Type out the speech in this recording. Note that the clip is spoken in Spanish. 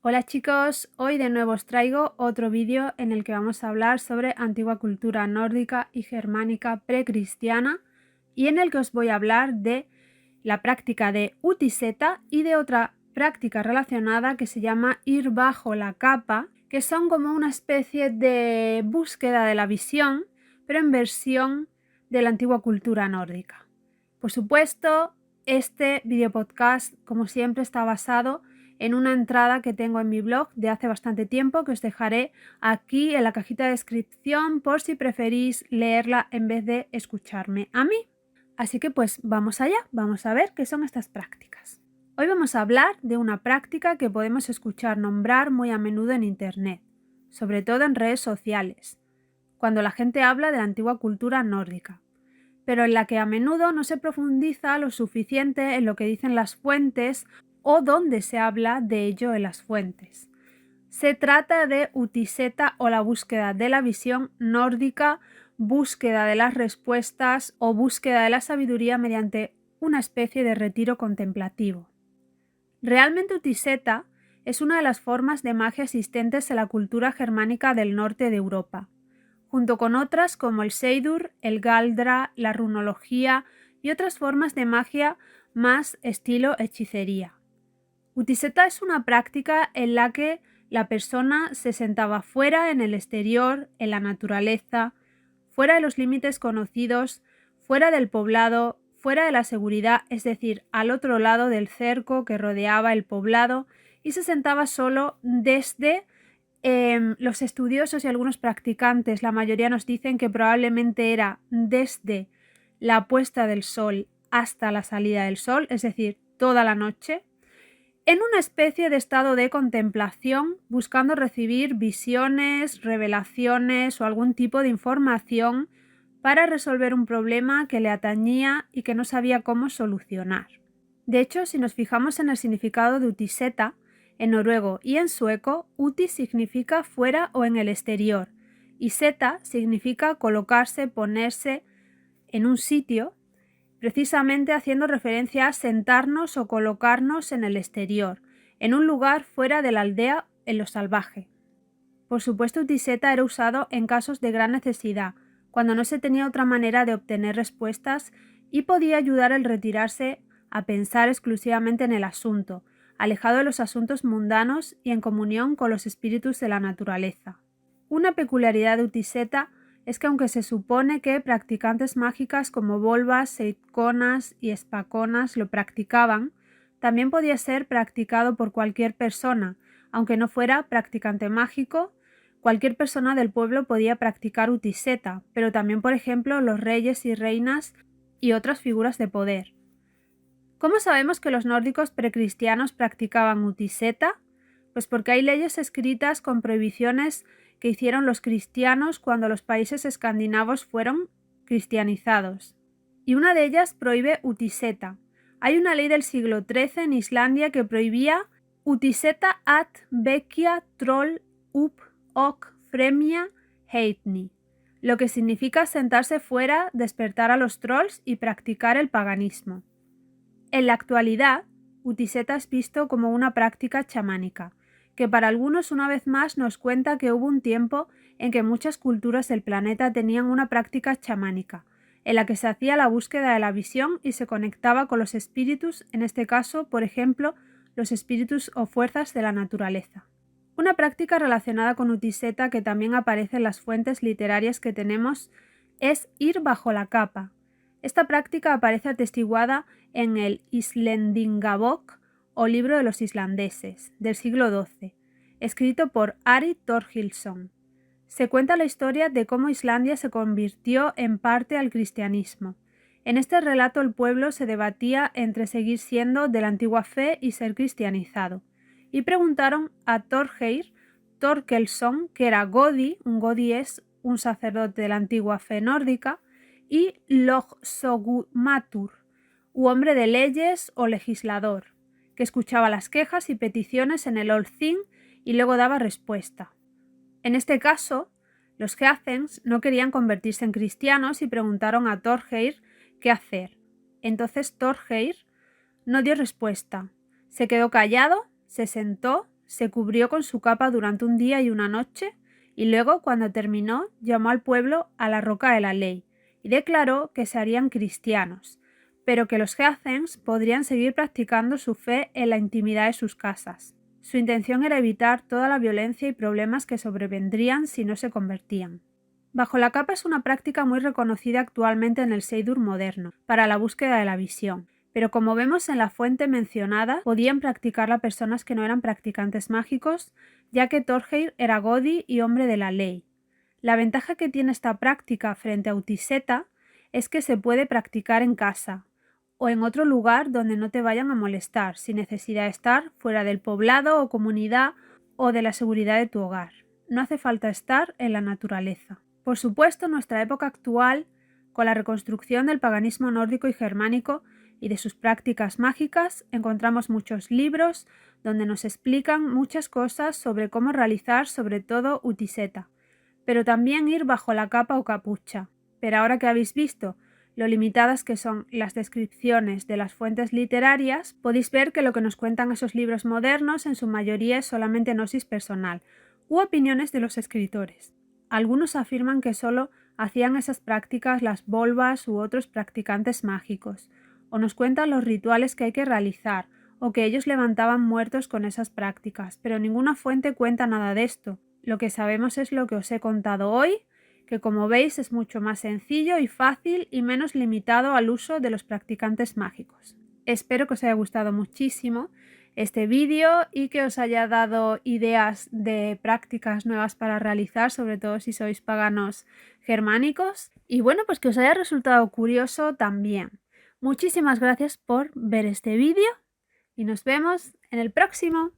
Hola chicos, hoy de nuevo os traigo otro vídeo en el que vamos a hablar sobre antigua cultura nórdica y germánica precristiana y en el que os voy a hablar de la práctica de Utiseta y de otra práctica relacionada que se llama ir bajo la capa, que son como una especie de búsqueda de la visión, pero en versión de la antigua cultura nórdica. Por supuesto, este video podcast, como siempre, está basado en una entrada que tengo en mi blog de hace bastante tiempo, que os dejaré aquí en la cajita de descripción por si preferís leerla en vez de escucharme a mí. Así que pues vamos allá, vamos a ver qué son estas prácticas. Hoy vamos a hablar de una práctica que podemos escuchar nombrar muy a menudo en internet, sobre todo en redes sociales, cuando la gente habla de la antigua cultura nórdica, pero en la que a menudo no se profundiza lo suficiente en lo que dicen las fuentes o dónde se habla de ello en las fuentes. Se trata de Utiseta o la búsqueda de la visión nórdica, búsqueda de las respuestas o búsqueda de la sabiduría mediante una especie de retiro contemplativo. Realmente Utiseta es una de las formas de magia existentes en la cultura germánica del norte de Europa, junto con otras como el Seidur, el Galdra, la runología y otras formas de magia más estilo hechicería. Utiseta es una práctica en la que la persona se sentaba fuera, en el exterior, en la naturaleza, fuera de los límites conocidos, fuera del poblado, fuera de la seguridad, es decir, al otro lado del cerco que rodeaba el poblado, y se sentaba solo desde los estudiosos y algunos practicantes. La mayoría nos dicen que probablemente era desde la puesta del sol hasta la salida del sol, es decir, toda la noche, en una especie de estado de contemplación, buscando recibir visiones, revelaciones o algún tipo de información para resolver un problema que le atañía y que no sabía cómo solucionar. De hecho, si nos fijamos en el significado de Utiseta, en noruego y en sueco, Uti significa fuera o en el exterior, y seta significa colocarse, ponerse en un sitio, precisamente haciendo referencia a sentarnos o colocarnos en el exterior, en un lugar fuera de la aldea, en lo salvaje. Por supuesto, Utiseta era usado en casos de gran necesidad, cuando no se tenía otra manera de obtener respuestas, y podía ayudar al retirarse a pensar exclusivamente en el asunto, alejado de los asuntos mundanos y en comunión con los espíritus de la naturaleza. Una peculiaridad de Utiseta es que aunque se supone que practicantes mágicas como volvas, seitconas y espaconas lo practicaban, también podía ser practicado por cualquier persona, aunque no fuera practicante mágico. Cualquier persona del pueblo podía practicar Utiseta, pero también, por ejemplo, los reyes y reinas y otras figuras de poder. ¿Cómo sabemos que los nórdicos precristianos practicaban Utiseta? Pues porque hay leyes escritas con prohibiciones que hicieron los cristianos cuando los países escandinavos fueron cristianizados. Y una de ellas prohíbe Utiseta. Hay una ley del siglo XIII en Islandia que prohibía Utiseta at vecchia troll up ok fremia heitni, lo que significa sentarse fuera, despertar a los trolls y practicar el paganismo. En la actualidad, Utiseta es visto como una práctica chamánica, que para algunos una vez más nos cuenta que hubo un tiempo en que muchas culturas del planeta tenían una práctica chamánica, en la que se hacía la búsqueda de la visión y se conectaba con los espíritus, en este caso, por ejemplo, los espíritus o fuerzas de la naturaleza. Una práctica relacionada con Utiseta que también aparece en las fuentes literarias que tenemos es ir bajo la capa. Esta práctica aparece atestiguada en el Islendingabok o Libro de los Islandeses, del siglo XII, escrito por Ari Thorgilsson. Se cuenta la historia de cómo Islandia se convirtió en parte al cristianismo. En este relato el pueblo se debatía entre seguir siendo de la antigua fe y ser cristianizado, y preguntaron a Thorgeir Thorkelsson, que era Godi, un Godi es un sacerdote de la antigua fe nórdica, y Logsogumatur, u hombre de leyes o legislador, que escuchaba las quejas y peticiones en el Olthing y luego daba respuesta. En este caso, los Heathens no querían convertirse en cristianos y preguntaron a Þorgeir qué hacer. Entonces Þorgeir no dio respuesta. Se quedó callado, se sentó, se cubrió con su capa durante un día y una noche y luego, cuando terminó, llamó al pueblo a la roca de la ley y declaró que se harían cristianos, pero que los Heathens podrían seguir practicando su fe en la intimidad de sus casas. Su intención era evitar toda la violencia y problemas que sobrevendrían si no se convertían. Bajo la capa es una práctica muy reconocida actualmente en el Seidur moderno, para la búsqueda de la visión, pero como vemos en la fuente mencionada, podían practicarla personas que no eran practicantes mágicos, ya que Þorgeir era Godi y hombre de la ley. La ventaja que tiene esta práctica frente a Utiseta es que se puede practicar en casa, o en otro lugar donde no te vayan a molestar, sin necesidad de estar fuera del poblado o comunidad o de la seguridad de tu hogar. No hace falta estar en la naturaleza. Por supuesto, en nuestra época actual, con la reconstrucción del paganismo nórdico y germánico y de sus prácticas mágicas, encontramos muchos libros donde nos explican muchas cosas sobre cómo realizar sobre todo Utiseta, pero también ir bajo la capa o capucha. Pero ahora que habéis visto lo limitadas que son las descripciones de las fuentes literarias, podéis ver que lo que nos cuentan esos libros modernos en su mayoría es solamente gnosis personal u opiniones de los escritores. Algunos afirman que solo hacían esas prácticas las volvas u otros practicantes mágicos, o nos cuentan los rituales que hay que realizar, o que ellos levantaban muertos con esas prácticas, pero ninguna fuente cuenta nada de esto. Lo que sabemos es lo que os he contado hoy, que como veis es mucho más sencillo y fácil y menos limitado al uso de los practicantes mágicos. Espero que os haya gustado muchísimo este vídeo y que os haya dado ideas de prácticas nuevas para realizar, sobre todo si sois paganos germánicos. Y bueno, pues que os haya resultado curioso también. Muchísimas gracias por ver este vídeo y nos vemos en el próximo.